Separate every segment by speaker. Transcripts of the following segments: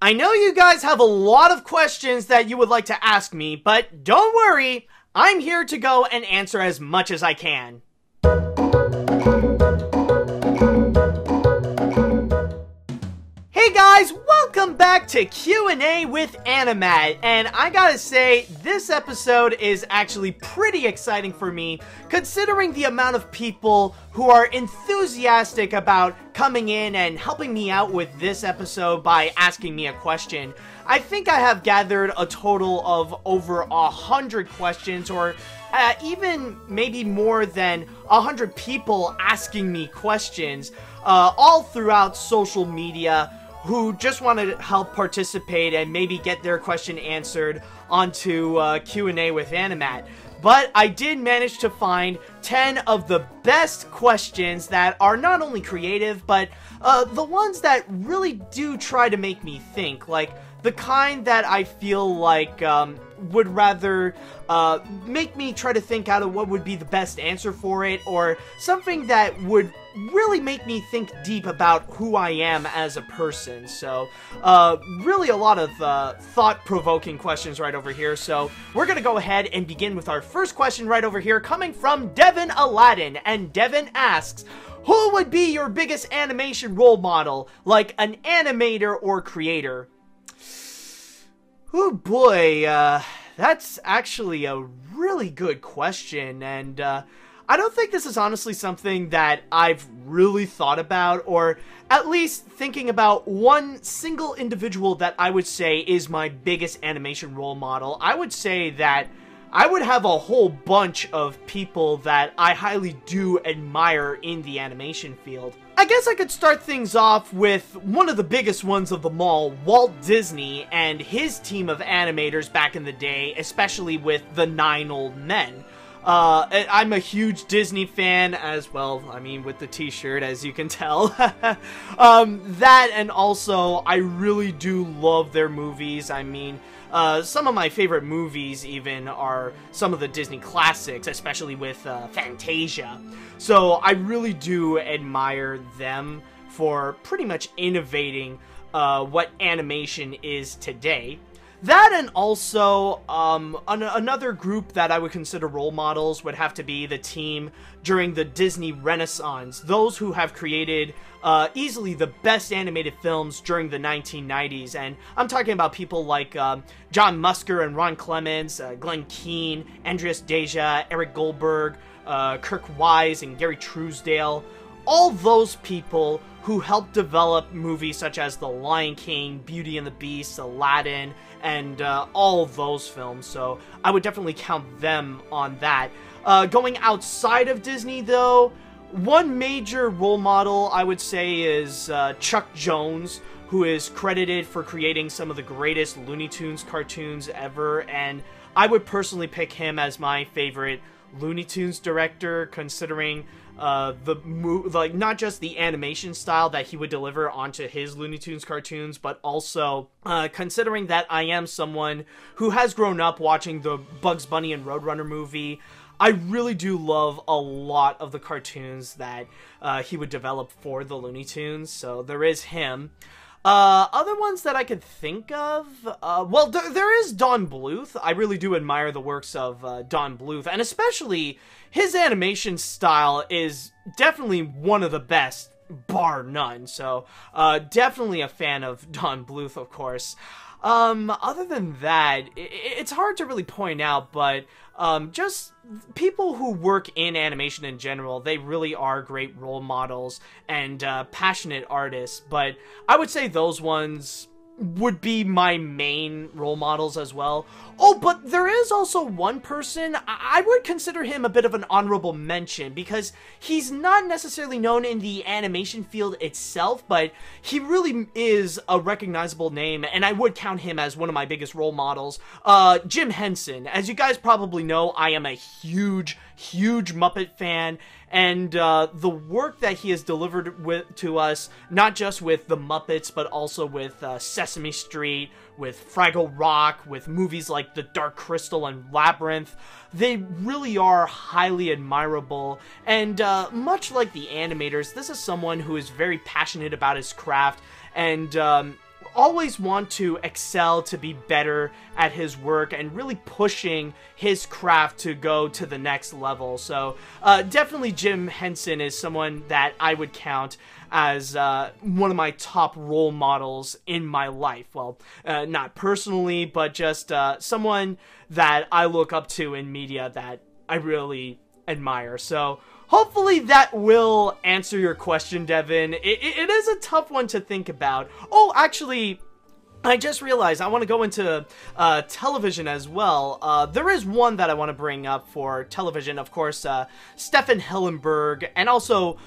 Speaker 1: I know you guys have a lot of questions that you would like to ask me, but don't worry, I'm here to go and answer as much as I can. Hey guys, welcome back to Q&A with ANIMAT, and I gotta say, this episode is actually pretty exciting for me, considering the amount of people who are enthusiastic about coming in and helping me out with this episode by asking me a question. I think I have gathered a total of over 100 questions, or even maybe more than 100 people asking me questions, all throughout social media, who just want to help participate and maybe get their question answered onto Q&A with ANIMAT. But I did manage to find 10 of the best questions that are not only creative, but the ones that really do try to make me think, like the kind that I feel like would rather make me try to think out of what would be the best answer for it, or something that would really make me think deep about who I am as a person. So really a lot of thought-provoking questions right over here. So we're gonna go ahead and begin with our first question right over here, coming from Devin Aladdin. And Devin asks, who would be your biggest animation role model, like an animator or creator? Oh boy, that's actually a really good question, and I don't think this is honestly something that I've really thought about, or at least thinking about one single individual that I would say is my biggest animation role model. I would say that I would have a whole bunch of people that I highly do admire in the animation field. I guess I could start things off with one of the biggest ones of them all, Walt Disney and his team of animators back in the day, especially with the 9 Old Men. I'm a huge Disney fan as well, I mean, with the t-shirt, as you can tell. That, and also, I really do love their movies. I mean, some of my favorite movies even are some of the Disney classics, especially with Fantasia. So I really do admire them for pretty much innovating what animation is today. That, and also another group that I would consider role models would have to be the team during the Disney Renaissance. Those who have created easily the best animated films during the 1990s. And I'm talking about people like John Musker and Ron Clements, Glenn Keane, Andreas Deja, Eric Goldberg, Kirk Wise, and Gary Truesdale. All those people who helped develop movies such as The Lion King, Beauty and the Beast, Aladdin, and all of those films. So I would definitely count them on that. Going outside of Disney, though, one major role model I would say is Chuck Jones, who is credited for creating some of the greatest Looney Tunes cartoons ever, and I would personally pick him as my favorite Looney Tunes director, considering like not just the animation style that he would deliver onto his Looney Tunes cartoons, but also considering that I am someone who has grown up watching the Bugs Bunny and Roadrunner movie. I really do love a lot of the cartoons that he would develop for the Looney Tunes, so there is him. Other ones that I could think of, well, there is Don Bluth. I really do admire the works of Don Bluth, and especially his animation style is definitely one of the best, bar none. So, definitely a fan of Don Bluth, of course. Other than that, it's hard to really point out, but just people who work in animation in general, they really are great role models and passionate artists, but I would say those ones would be my main role models as well. Oh, but there is also one person, I would consider him a bit of an honorable mention, because he's not necessarily known in the animation field itself, but he really is a recognizable name, and I would count him as one of my biggest role models. Jim Henson. As you guys probably know, I am a huge Muppet fan, and the work that he has delivered to us, not just with the Muppets, but also with Sesame Street, with Fraggle Rock, with movies like The Dark Crystal and Labyrinth, they really are highly admirable. And much like the animators, this is someone who is very passionate about his craft, and always want to excel, to be better at his work, and really pushing his craft to go to the next level. So definitely Jim Henson is someone that I would count as one of my top role models in my life. Well, not personally, but just someone that I look up to in media that I really admire. So hopefully that will answer your question, Devin. It is a tough one to think about. Oh, actually, I just realized I want to go into television as well. There is one that I want to bring up for television. Of course, Stefan Hillenburg, and also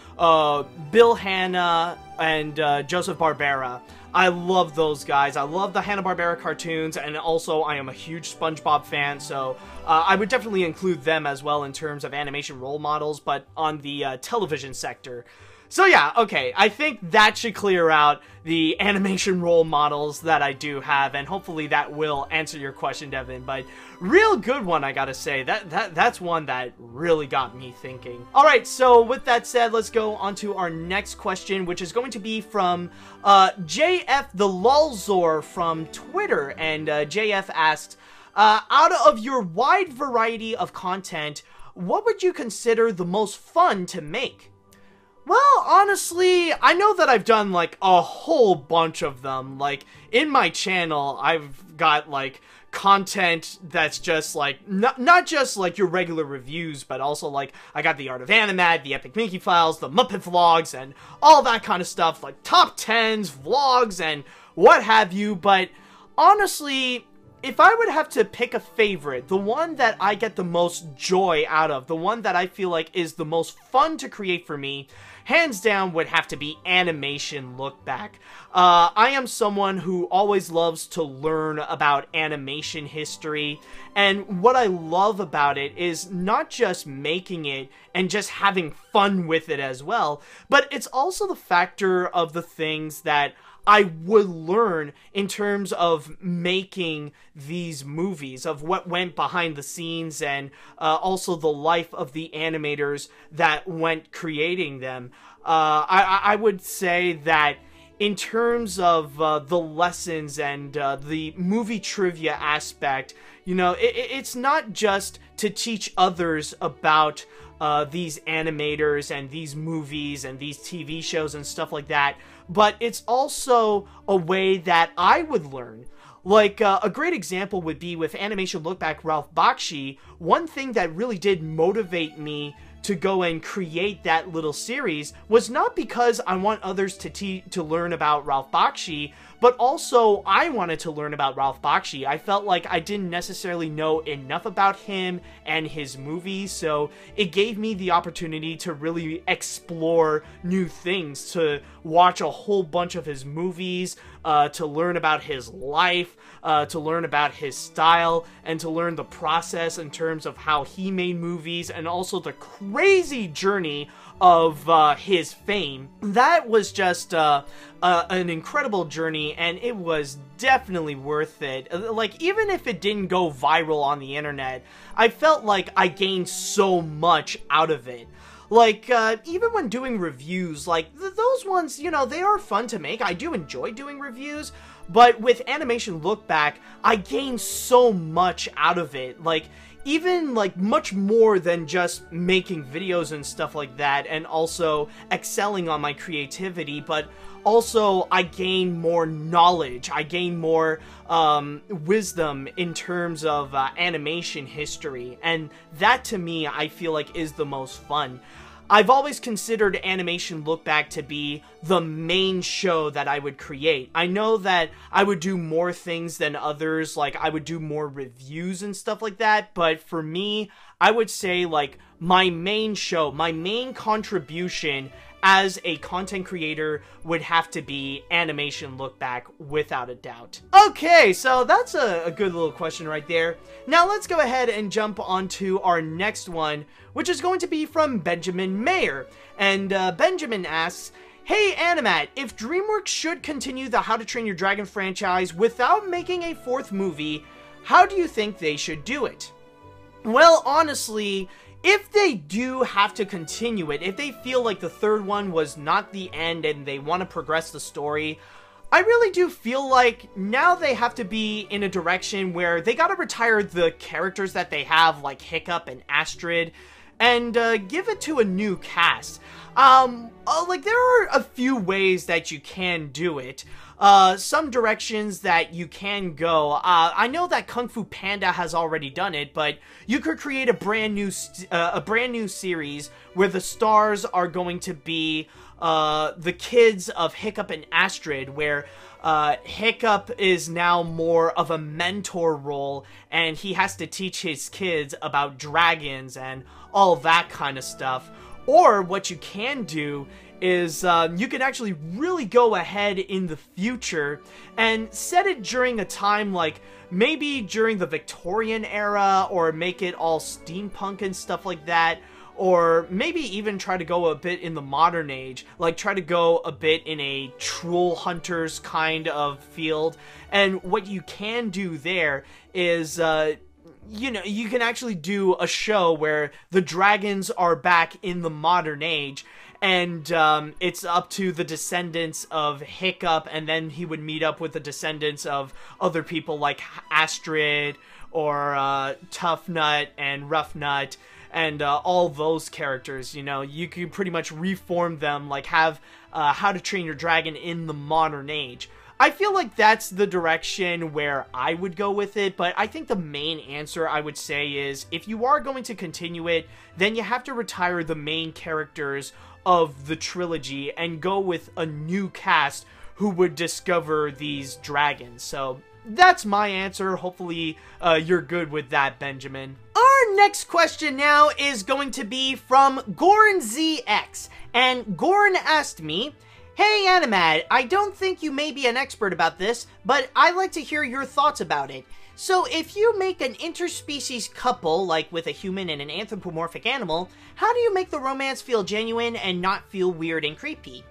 Speaker 1: Bill Hanna and Joseph Barbera. I love those guys. I love the Hanna-Barbera cartoons, and also I am a huge SpongeBob fan, so I would definitely include them as well in terms of animation role models, but on the television sector. So yeah, okay, I think that should clear out the animation role models that I do have, and hopefully that will answer your question, Devin. But real good one, I gotta say. That's one that really got me thinking. Alright, so with that said, let's go on to our next question, which is going to be from JF the Lulzor from Twitter. And JF asked, out of your wide variety of content, what would you consider the most fun to make? Well, honestly, I know that I've done, like, a whole bunch of them. Like, in my channel, I've got, like, content that's just, like, not just, like, your regular reviews, but also, like, I got the Art of Animat, the Epic Mickey Files, the Muppet Vlogs, and all that kind of stuff, like, top 10s, vlogs, and what have you. But, honestly, if I would have to pick a favorite, the one that I get the most joy out of, the one that I feel like is the most fun to create for me, hands down would have to be animation look back. I am someone who always loves to learn about animation history, and what I love about it is not just making it and just having fun with it as well, but it's also the factor of the things that I would learn in terms of making these movies, of what went behind the scenes, and also the life of the animators that went creating them. I would say that in terms of the lessons and the movie trivia aspect, you know, it's not just to teach others about these animators and these movies and these TV shows and stuff like that, but it's also a way that I would learn. Like, a great example would be with Animation Look Back Ralph Bakshi. One thing that really did motivate me to go and create that little series was not because I want others to learn about Ralph Bakshi, but also I wanted to learn about Ralph Bakshi. I felt like I didn't necessarily know enough about him and his movies, so it gave me the opportunity to really explore new things, to watch a whole bunch of his movies, to learn about his life, to learn about his style, and to learn the process in terms of how he made movies, and also the crazy journey of his fame. That was just an incredible journey, and it was definitely worth it. Like, even if it didn't go viral on the internet, I felt like I gained so much out of it. Like, even when doing reviews, like, those ones, you know, they are fun to make. I do enjoy doing reviews, but with Animation Look Back, I gained so much out of it. Like, even, like, much more than just making videos and stuff like that, and also excelling on my creativity, but also I gain more knowledge, I gain more wisdom in terms of animation history, and that to me I feel like is the most fun. I've always considered Animation Look Back to be the main show that I would create. I know that I would do more things than others, like I would do more reviews and stuff like that, but for me, I would say like my main show, my main contribution as a content creator would have to be Animation Look Back, without a doubt. Okay, so that's a good little question right there. Now let's go ahead and jump onto our next one, which is going to be from Benjamin Mayer. And Benjamin asks, hey Animat, if DreamWorks should continue the How to Train Your Dragon franchise without making a fourth movie, how do you think they should do it? Well, honestly, if they do have to continue it, if they feel like the third one was not the end and they want to progress the story, I really do feel like now they have to be in a direction where they gotta retire the characters that they have, like Hiccup and Astrid, and give it to a new cast. Like, there are a few ways that you can do it. Some directions that you can go. I know that Kung Fu Panda has already done it, but you could create a brand new series where the stars are going to be the kids of Hiccup and Astrid, where Hiccup is now more of a mentor role, and he has to teach his kids about dragons and all that kind of stuff. Or what you can do is you can actually really go ahead in the future and set it during a time like maybe during the Victorian era, or make it all steampunk and stuff like that. Or maybe even try to go a bit in the modern age, like try to go a bit in a troll hunters kind of field. And what you can do there is, you know, you can actually do a show where the dragons are back in the modern age, and it's up to the descendants of Hiccup, and then he would meet up with the descendants of other people like Astrid, or Tough Nut and Rough Nut, and all those characters. You know, you can pretty much reform them, like have How to Train Your Dragon in the modern age. I feel like that's the direction where I would go with it, but I think the main answer I would say is, if you are going to continue it, then you have to retire the main characters of the trilogy and go with a new cast who would discover these dragons. So that's my answer. Hopefully you're good with that, Benjamin. Our next question now is going to be from GornZX, and Gorn asked me, "Hey Animat, I don't think you may be an expert about this, but I'd like to hear your thoughts about it. So if you make an interspecies couple, like with a human and an anthropomorphic animal, how do you make the romance feel genuine and not feel weird and creepy?"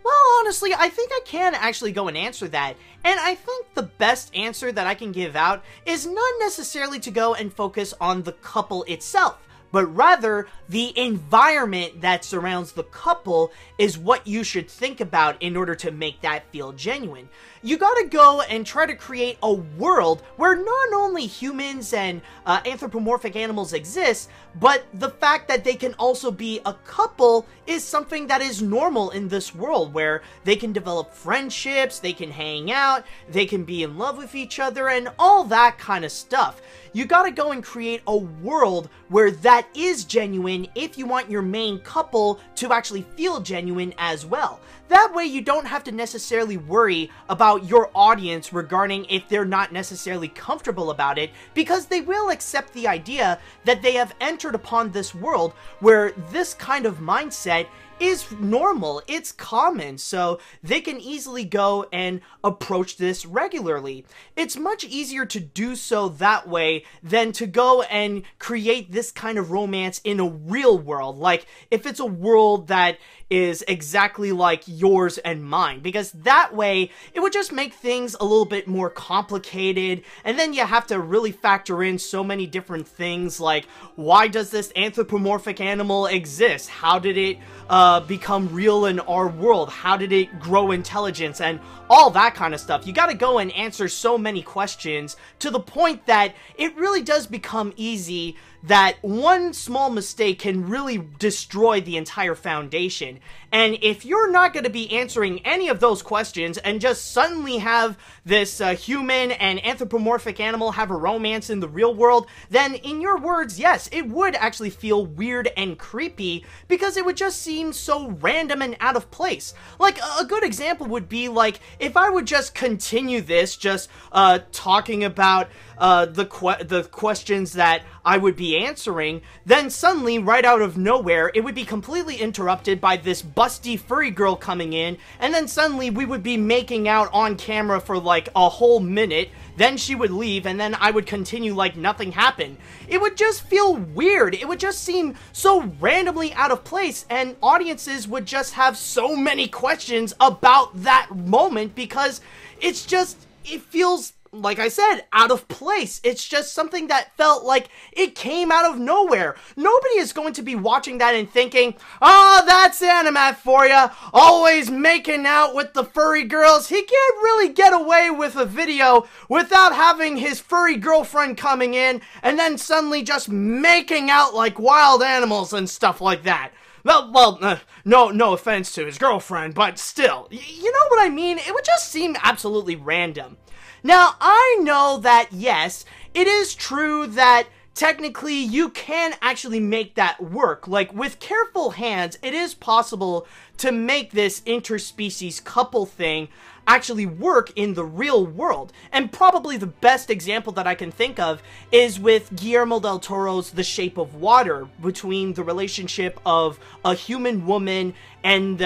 Speaker 1: Well, honestly, I think I can actually go and answer that, and I think the best answer that I can give out is not necessarily to go and focus on the couple itself, but rather the environment that surrounds the couple is what you should think about in order to make that feel genuine. You gotta go and try to create a world where not only humans and anthropomorphic animals exist, but the fact that they can also be a couple is something that is normal in this world, where they can develop friendships, they can hang out, they can be in love with each other, and all that kind of stuff. You gotta go and create a world where that is genuine if you want your main couple to actually feel genuine as well. That way you don't have to necessarily worry about your audience regarding if they're not necessarily comfortable about it, because they will accept the idea that they have entered upon this world where this kind of mindset is normal, it's common, so they can easily go and approach this regularly. It's much easier to do so that way than to go and create this kind of romance in a real world, like if it's a world that is exactly like yours and mine, because that way it would just make things a little bit more complicated, and then you have to really factor in so many different things, like why does this anthropomorphic animal exist? How did it become real in our world? How did it grow intelligence? And all that kind of stuff. You gotta go and answer so many questions to the point that it really does become easy that one small mistake can really destroy the entire foundation. And if you're not going to be answering any of those questions and just suddenly have this human and anthropomorphic animal have a romance in the real world, then in your words, yes, it would actually feel weird and creepy, because it would just seem so random and out of place. Like, a good example would be like, if I would just continue this, just talking about the questions that I would be answering, then suddenly, right out of nowhere, it would be completely interrupted by this busty furry girl coming in, and then suddenly we would be making out on camera for like a whole minute, then she would leave, and then I would continue like nothing happened. It would just feel weird. It would just seem so randomly out of place, and audiences would just have so many questions about that moment, because it's just, it feels like I said, out of place. It's just something that felt like it came out of nowhere. Nobody is going to be watching that and thinking, oh, that's Animat for ya, always making out with the furry girls. He can't really get away with a video without having his furry girlfriend coming in and then suddenly just making out like wild animals and stuff like that. Well, no offense to his girlfriend, but still, you know what I mean? It would just seem absolutely random. Now, I know that, yes, it is true that technically you can actually make that work. Like, with careful hands, it is possible to make this interspecies couple thing actually work in the real world. And probably the best example that I can think of is with Guillermo del Toro's The Shape of Water, between the relationship of a human woman and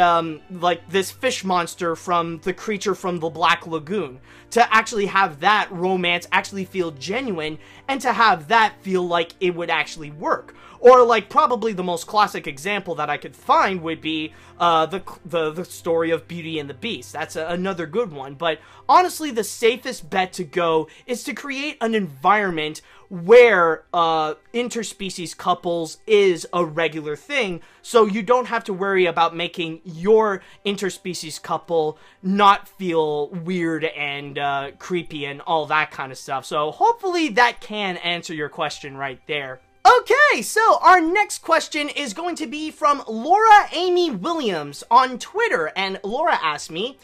Speaker 1: like this fish monster from The Creature from the Black Lagoon. To actually have that romance actually feel genuine, and to have that feel like it would actually work. Or, like, probably the most classic example that I could find would be the story of Beauty and the Beast. That's another good one. But honestly, the safest bet to go is to create an environment where interspecies couples is a regular thing, so you don't have to worry about making your interspecies couple not feel weird and creepy and all that kind of stuff. So hopefully that can answer your question right there. Okay, so our next question is going to be from Laura Amy Williams on Twitter, and Laura asked me,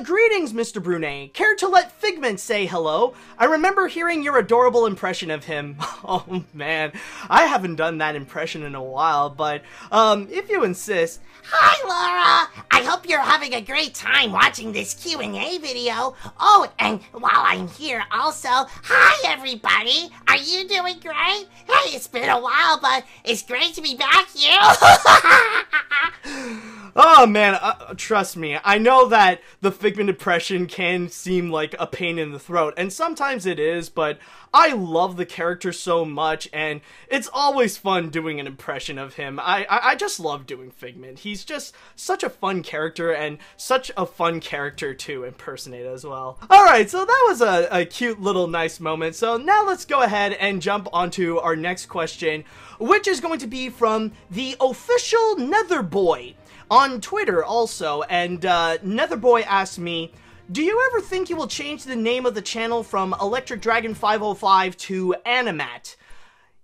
Speaker 1: greetings, Mr. Brunei. Care to let Figment say hello? I remember hearing your adorable impression of him. Oh man, I haven't done that impression in a while, but if you insist.
Speaker 2: Hi, Laura! I hope you're having a great time watching this Q&A video. Oh, and while I'm here also, hi everybody! Are you doing great? Hey, it's been a while, but it's great to be back here.
Speaker 1: Oh man, trust me, I know that the Figment impression can seem like a pain in the throat, and sometimes it is, but I love the character so much, and it's always fun doing an impression of him. I just love doing Figment. He's just such a fun character, and such a fun character to impersonate as well. Alright, so that was a cute little nice moment, so now let's go ahead and jump onto our next question, which is going to be from the official Nether Boy on Twitter also, and Nether Boy asked me, do you ever think you will change the name of the channel from Electric Dragon 505 to ANIMAT?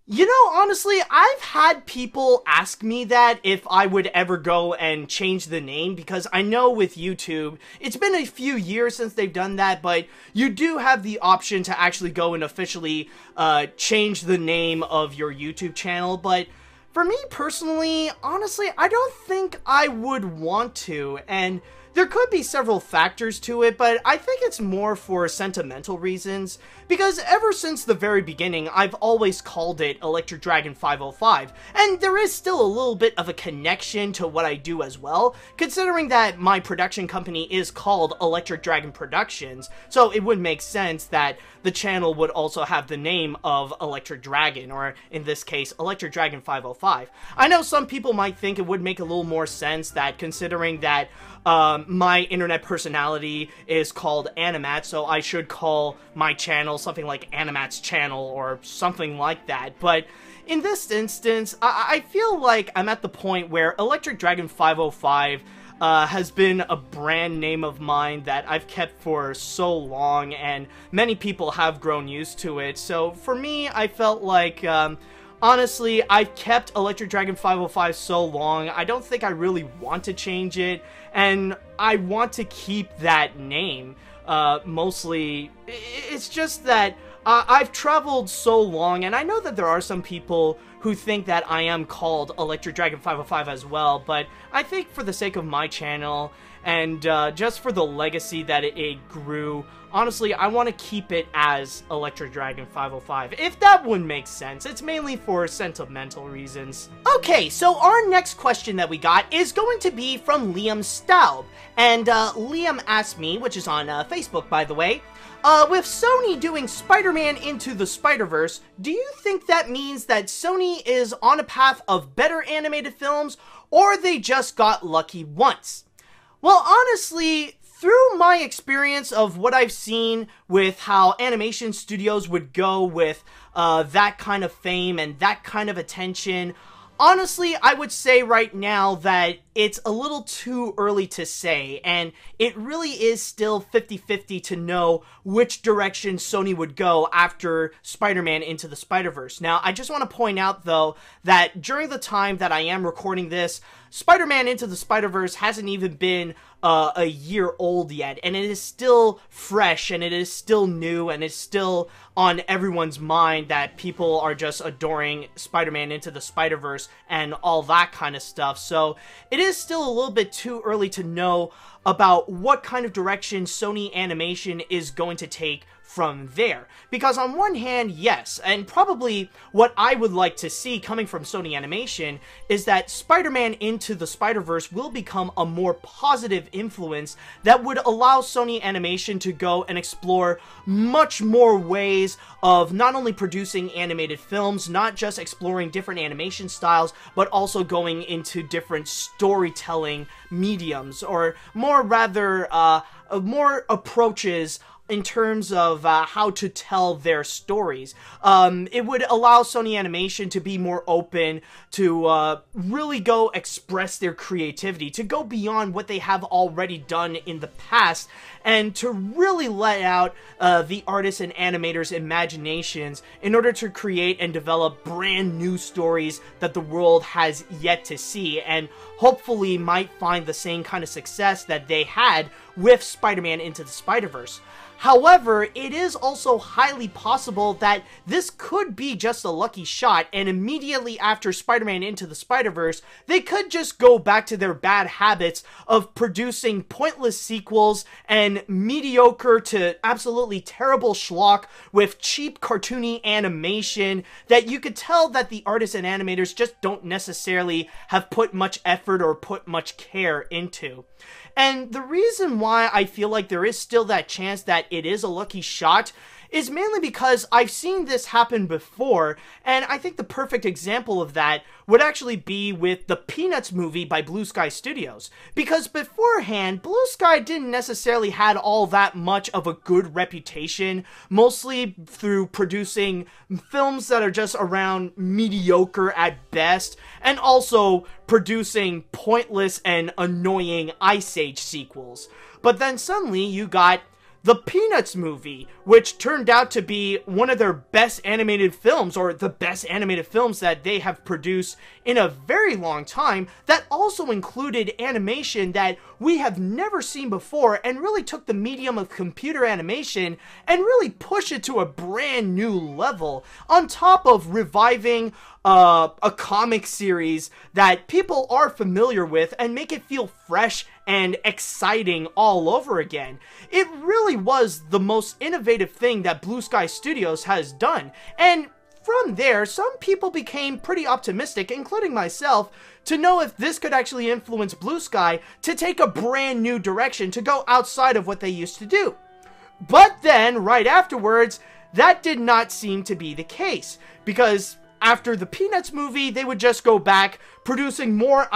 Speaker 1: You know, honestly, I've had people ask me that if I would ever go and change the name, because I know with YouTube, it's been a few years since they've done that, but you do have the option to actually go and officially change the name of your YouTube channel, but for me personally, honestly, I don't think I would want to, and there could be several factors to it, but I think it's more for sentimental reasons, because ever since the very beginning, I've always called it Electric Dragon 505, and there is still a little bit of a connection to what I do as well, considering that my production company is called Electric Dragon Productions, so it would make sense that the channel would also have the name of Electric Dragon, or in this case, Electric Dragon 505. I know some people might think it would make a little more sense that, considering that my internet personality is called ANIMAT, so I should call my channel something like ANIMAT'S channel or something like that, but in this instance, I feel like I'm at the point where Electric Dragon 505 has been a brand name of mine that I've kept for so long, and many people have grown used to it, so for me, I felt like, honestly, I've kept Electric Dragon 505 so long, I don't think I really want to change it, and I want to keep that name. Mostly, it's just that I've traveled so long, and I know that there are some people who think that I am called Electric Dragon 505 as well, but I think for the sake of my channel, and just for the legacy that it grew, honestly, I want to keep it as Electric Dragon 505, if that would make sense. It's mainly for sentimental reasons. Okay, so our next question that we got is going to be from Liam Staub, and Liam asked me, which is on Facebook by the way, with Sony doing Spider-Man Into the Spiderverse, do you think that means that Sony is on a path of better animated films, or they just got lucky once? Well, honestly, through my experience of what I've seen with how animation studios would go with that kind of fame and that kind of attention, honestly, I would say right now that it's a little too early to say, and it really is still 50-50 to know which direction Sony would go after Spider-Man Into the Spiderverse. Now, I just want to point out, though, that during the time that I am recording this, Spider-Man Into the Spiderverse hasn't even been a year old yet, and it is still fresh, and it is still new, and it's still on everyone's mind that people are just adoring Spider-Man Into the Spiderverse and all that kind of stuff. So it is still a little bit too early to know about what kind of direction Sony Animation is going to take from there. Because on one hand, yes, and probably what I would like to see coming from Sony Animation is that Spider-Man Into the Spider-Verse will become a more positive influence that would allow Sony Animation to go and explore much more ways of not only producing animated films, not just exploring different animation styles, but also going into different storytelling mediums, or more approaches in terms of how to tell their stories. It would allow Sony Animation to be more open to really go express their creativity, to go beyond what they have already done in the past, and to really let out the artists and animators' imaginations in order to create and develop brand new stories that the world has yet to see, and hopefully might find the same kind of success that they had with Spider-Man Into the Spider-Verse. However, it is also highly possible that this could be just a lucky shot, and immediately after Spider-Man Into the Spider-Verse, they could just go back to their bad habits of producing pointless sequels and mediocre to absolutely terrible schlock with cheap cartoony animation that you could tell that the artists and animators just don't necessarily have put much effort or put much care into. And the reason why I feel like there is still that chance that it is a lucky shot is mainly because I've seen this happen before, and I think the perfect example of that would actually be with the Peanuts movie by Blue Sky Studios. Because beforehand, Blue Sky didn't necessarily had all that much of a good reputation, mostly through producing films that are just around mediocre at best, and also producing pointless and annoying Ice Age sequels. But then suddenly you got the Peanuts movie, which turned out to be one of their best animated films, or the best animated films that they have produced in a very long time, that also included animation that we have never seen before, and really took the medium of computer animation and really pushed it to a brand new level, on top of reviving a comic series that people are familiar with and make it feel fresh and exciting all over again. It really was the most innovative thing that Blue Sky Studios has done, and from there, some people became pretty optimistic, including myself, to know if this could actually influence Blue Sky to take a brand new direction, to go outside of what they used to do. But then, right afterwards, that did not seem to be the case, because after the Peanuts movie, they would just go back, producing more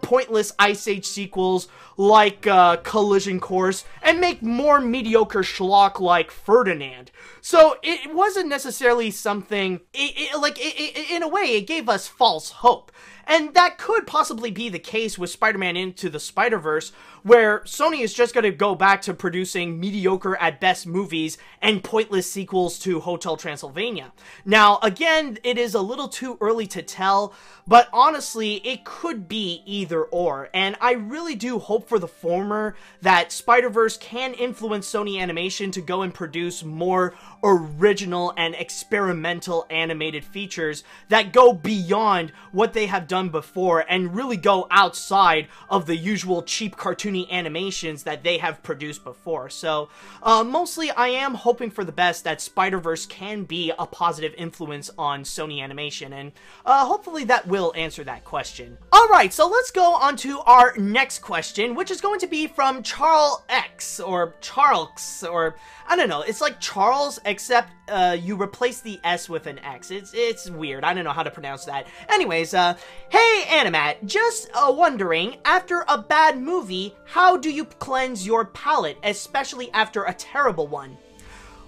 Speaker 1: pointless Ice Age sequels like Collision Course, and make more mediocre schlock like Ferdinand. So it wasn't necessarily something, in a way, it gave us false hope. And that could possibly be the case with Spider-Man Into the Spider-Verse, where Sony is just going to go back to producing mediocre at best movies and pointless sequels to Hotel Transylvania. Now, again, it is a little too early to tell, but honestly, it could be either or, and I really do hope for the former, that Spider-Verse can influence Sony Animation to go and produce more original and experimental animated features that go beyond what they have done before and really go outside of the usual cheap cartoony animations that they have produced before. So mostly I am hoping for the best that Spider-Verse can be a positive influence on Sony Animation, and hopefully that will answer answer that question. Alright, so let's go on to our next question, which is going to be from Charles X, or Charles, or I don't know, it's like Charles, except you replace the S with an X. It's weird, I don't know how to pronounce that. Anyways, hey Animat, just wondering, after a bad movie, how do you cleanse your palate, especially after a terrible one?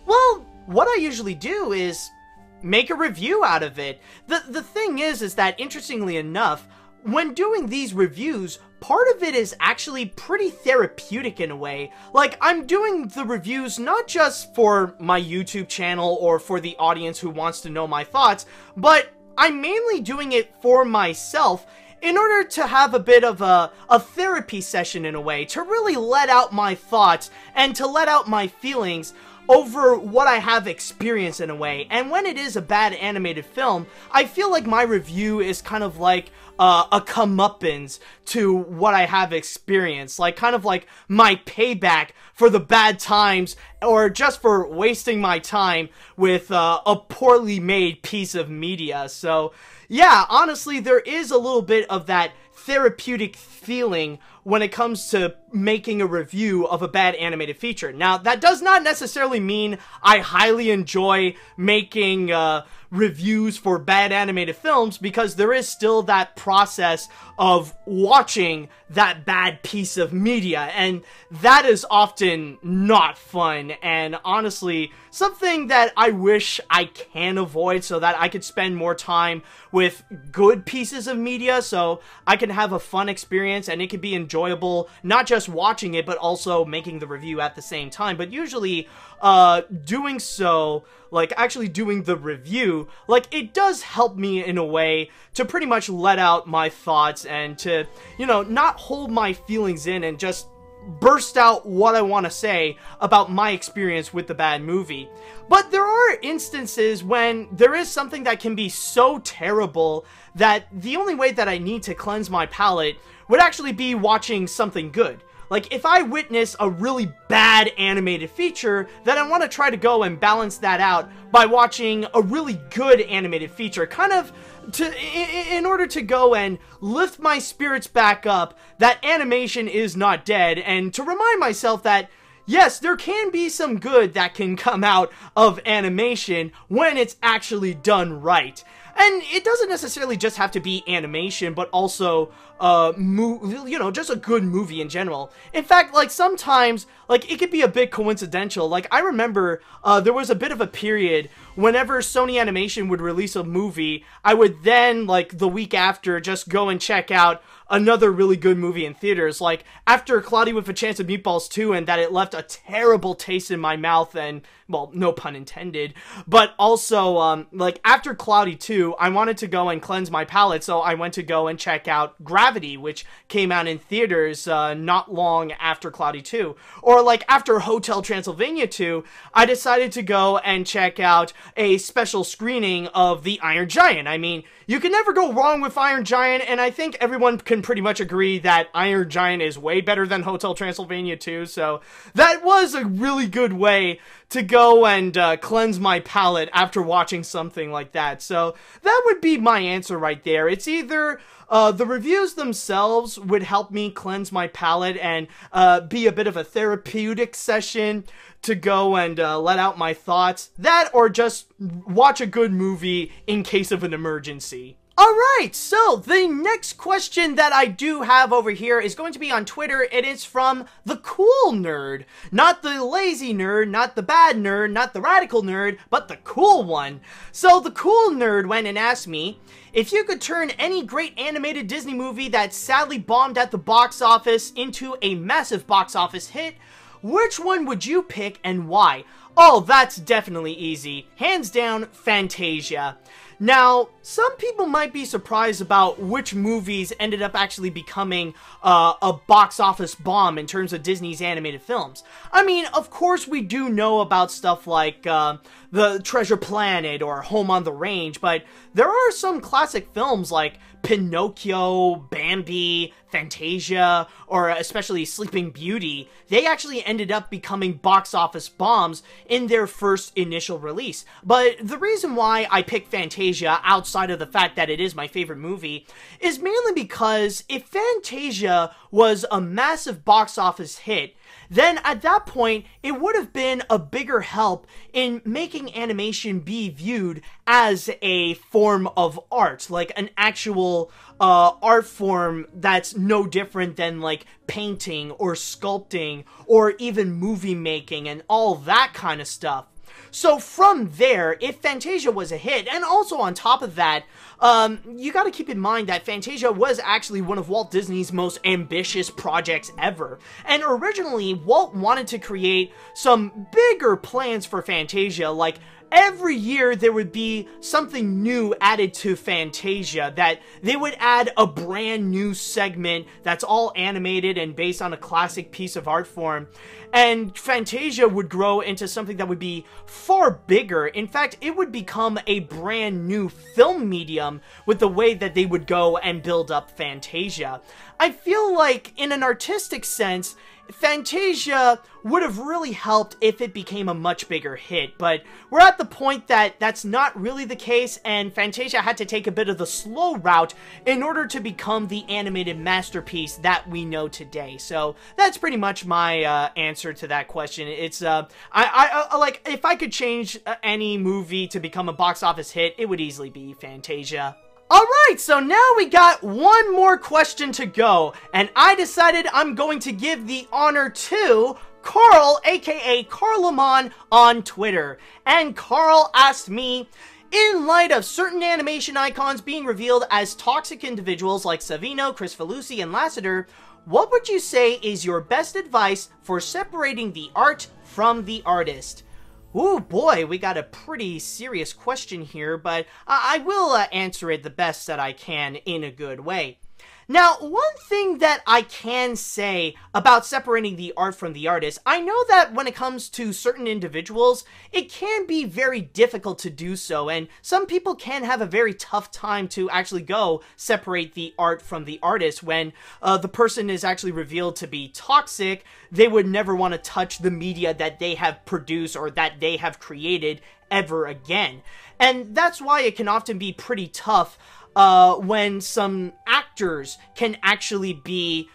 Speaker 1: Well, what I usually do is make a review out of it. The thing is that, interestingly enough, when doing these reviews, part of it is actually pretty therapeutic in a way. Like, I'm doing the reviews not just for my YouTube channel or for the audience who wants to know my thoughts, but I'm mainly doing it for myself in order to have a bit of a therapy session in a way, to really let out my thoughts and to let out my feelings over what I have experienced in a way. And when it is a bad animated film, I feel like my review is kind of like a comeuppance to what I have experienced, like kind of like my payback for the bad times or just for wasting my time with a poorly made piece of media. So yeah, honestly, there is a little bit of that therapeutic feeling when it comes to making a review of a bad animated feature. Now, that does not necessarily mean I highly enjoy making reviews for bad animated films, because there is still that process of watching that bad piece of media, and that is often not fun, and honestly, something that I wish I can avoid so that I could spend more time with good pieces of media so I can have a fun experience and it could be enjoyable, not just watching it, but also making the review at the same time. But usually, doing so, like actually doing the review, like it does help me in a way to pretty much let out my thoughts and to, you know, not hold my feelings in and just burst out what I want to say about my experience with the bad movie. But there are instances when there is something that can be so terrible that the only way that I need to cleanse my palate would actually be watching something good. Like, if I witness a really bad animated feature, then I want to try to go and balance that out by watching a really good animated feature, kind of in order to go and lift my spirits back up that animation is not dead, and to remind myself that yes, there can be some good that can come out of animation when it's actually done right. And it doesn't necessarily just have to be animation, but also, you know, just a good movie in general. In fact, like, sometimes, like, it could be a bit coincidental. Like, I remember, there was a bit of a period whenever Sony Animation would release a movie, I would then, like, the week after, just go and check out another really good movie in theaters. Like, after Cloudy with a Chance of Meatballs 2, and that it left a terrible taste in my mouth, and, well, no pun intended, but also, like, after Cloudy 2, I wanted to go and cleanse my palate, so I went to go and check out Gravity, which came out in theaters, not long after Cloudy 2. Or, like, after Hotel Transylvania 2, I decided to go and check out a special screening of The Iron Giant. I mean, you can never go wrong with Iron Giant, and I think everyone can pretty much agree that Iron Giant is way better than Hotel Transylvania 2, so that was a really good way to go and cleanse my palate after watching something like that. So that would be my answer right there. It's either the reviews themselves would help me cleanse my palate and be a bit of a therapeutic session to go and let out my thoughts, that or just watch a good movie in case of an emergency. Alright, so the next question that I do have over here is going to be on Twitter. It is from the cool nerd. Not the lazy nerd, not the bad nerd, not the radical nerd, but the cool one. So the cool nerd went and asked me, if you could turn any great animated Disney movie that sadly bombed at the box office into a massive box office hit, which one would you pick and why? Oh, that's definitely easy. Hands down, Fantasia. Now, some people might be surprised about which movies ended up actually becoming a box office bomb in terms of Disney's animated films. I mean, of course we do know about stuff like The Treasure Planet or Home on the Range, but there are some classic films like Pinocchio, Bambi, Fantasia, or especially Sleeping Beauty, they actually ended up becoming box office bombs in their first initial release. But the reason why I picked Fantasia, outside of the fact that it is my favorite movie, is mainly because if Fantasia was a massive box office hit, then at that point, it would have been a bigger help in making animation be viewed as a form of art, like an actual art form that's no different than like painting or sculpting or even movie making and all that kind of stuff. So from there, if Fantasia was a hit, and also on top of that, you gotta keep in mind that Fantasia was actually one of Walt Disney's most ambitious projects ever. And originally, Walt wanted to create some bigger plans for Fantasia, like every year there would be something new added to Fantasia, that they would add a brand new segment that's all animated and based on a classic piece of art form. And Fantasia would grow into something that would be far bigger. In fact, it would become a brand new film medium with the way that they would go and build up Fantasia. I feel like, in an artistic sense, Fantasia would have really helped if it became a much bigger hit, but we're at the point that that's not really the case, and Fantasia had to take a bit of the slow route in order to become the animated masterpiece that we know today. So that's pretty much my answer to that question. It's I like, if I could change any movie to become a box office hit, it would easily be Fantasia. Alright, so now we got one more question to go, and I decided I'm going to give the honor to Carl, aka Lamon, on Twitter. And Carl asked me, in light of certain animation icons being revealed as toxic individuals like Savino, Chris Felucci, and Lasseter, what would you say is your best advice for separating the art from the artist? Ooh boy, we got a pretty serious question here, but I will answer it the best that I can in a good way. Now, one thing that I can say about separating the art from the artist, I know that when it comes to certain individuals, it can be very difficult to do so, and some people can have a very tough time to actually go separate the art from the artist. When the person is actually revealed to be toxic, they would never want to touch the media that they have produced or that they have created ever again. And that's why it can often be pretty tough when some actors can actually be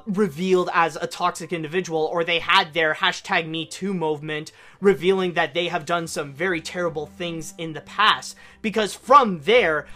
Speaker 1: revealed as a toxic individual, or they had their #MeToo movement revealing that they have done some very terrible things in the past. Because from there,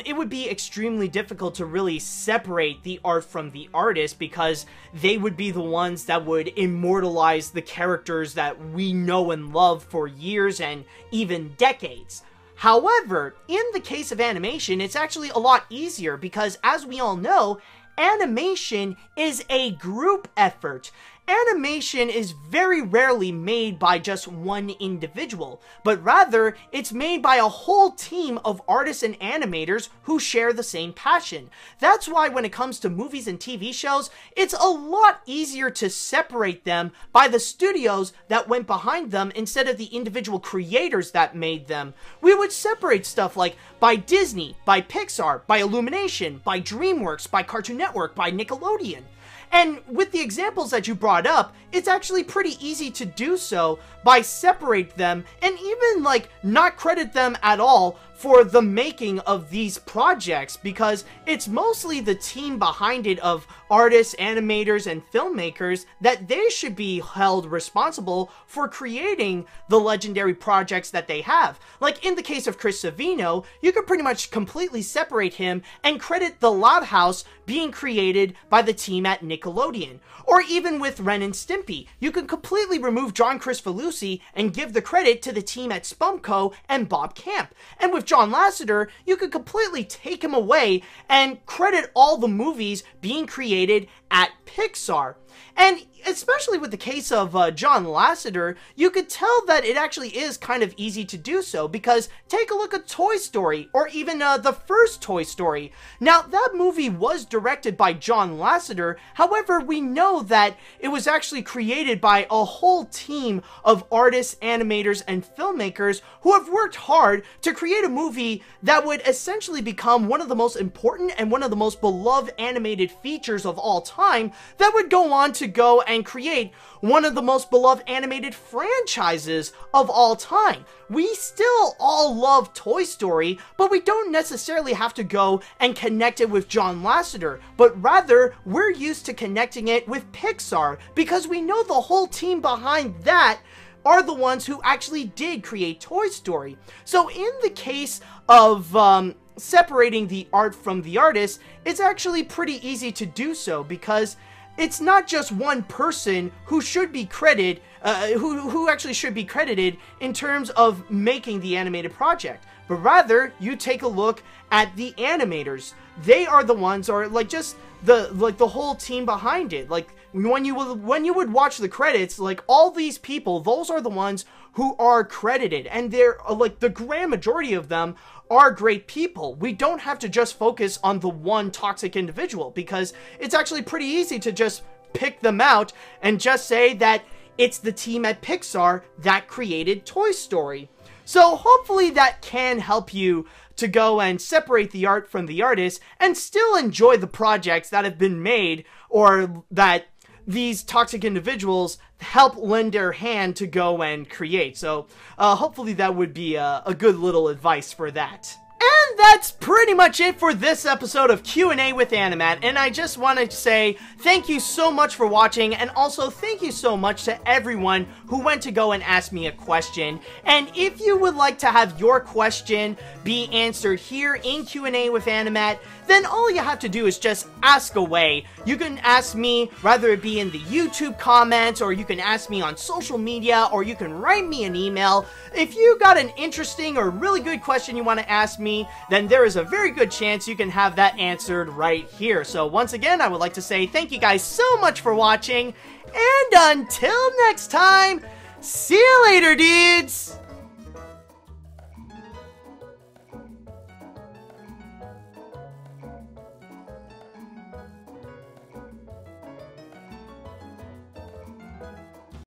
Speaker 1: it would be extremely difficult to really separate the art from the artist, because they would be the ones that would immortalize the characters that we know and love for years and even decades. However, in the case of animation, it's actually a lot easier because, as we all know, animation is a group effort. Animation is very rarely made by just one individual, but rather it's made by a whole team of artists and animators who share the same passion. That's why when it comes to movies and TV shows, it's a lot easier to separate them by the studios that went behind them instead of the individual creators that made them. We would separate stuff like by Disney, by Pixar, by Illumination, by DreamWorks, by Cartoon Network, by Nickelodeon. And with the examples that you brought up, it's actually pretty easy to do so by separate them and even like not credit them at all for the making of these projects, because it's mostly the team behind it of artists, animators, and filmmakers that they should be held responsible for creating the legendary projects that they have. Like in the case of Chris Savino, you could pretty much completely separate him and credit The Loud House being created by the team at Nickelodeon. Or even with Ren and Stimpy, you can completely remove John Chris Felucci and give the credit to the team at Spumco and Bob Camp. And with John Lasseter, you could completely take him away and credit all the movies being created at Pixar. And especially with the case of John Lasseter, you could tell that it actually is kind of easy to do so, because take a look at Toy Story, or even the first Toy Story. Now, that movie was directed by John Lasseter, however, we know that it was actually created by a whole team of artists, animators, and filmmakers who have worked hard to create a movie that would essentially become one of the most important and one of the most beloved animated features of all time, that would go on to go and create one of the most beloved animated franchises of all time. We still all love Toy Story, but we don't necessarily have to go and connect it with John Lasseter, but rather we're used to connecting it with Pixar, because we know the whole team behind that are the ones who actually did create Toy Story. So in the case of separating the art from the artist, it's actually pretty easy to do so, because it's not just one person who should be credited, who actually should be credited in terms of making the animated project, but rather you take a look at the animators. They are the ones, or like just the whole team behind it. Like when you would watch the credits, like all these people, those are the ones who are credited, and they're like the grand majority of them are great people. We don't have to just focus on the one toxic individual, because it's actually pretty easy to just pick them out and just say that it's the team at Pixar that created Toy Story. So hopefully that can help you to go and separate the art from the artist and still enjoy the projects that have been made, or that these toxic individuals help lend their hand to go and create. So hopefully that would be a good little advice for that. And that's pretty much it for this episode of Q&A with Animat, and I just want to say thank you so much for watching, and also thank you so much to everyone who went to go and ask me a question. And if you would like to have your question be answered here in Q&A with Animat, then all you have to do is just ask away. You can ask me, whether it be in the YouTube comments, or you can ask me on social media, or you can write me an email. If you got an interesting or really good question you want to ask me, then there is a very good chance you can have that answered right here. So once again, I would like to say thank you guys so much for watching, and until next time, see you later, dudes!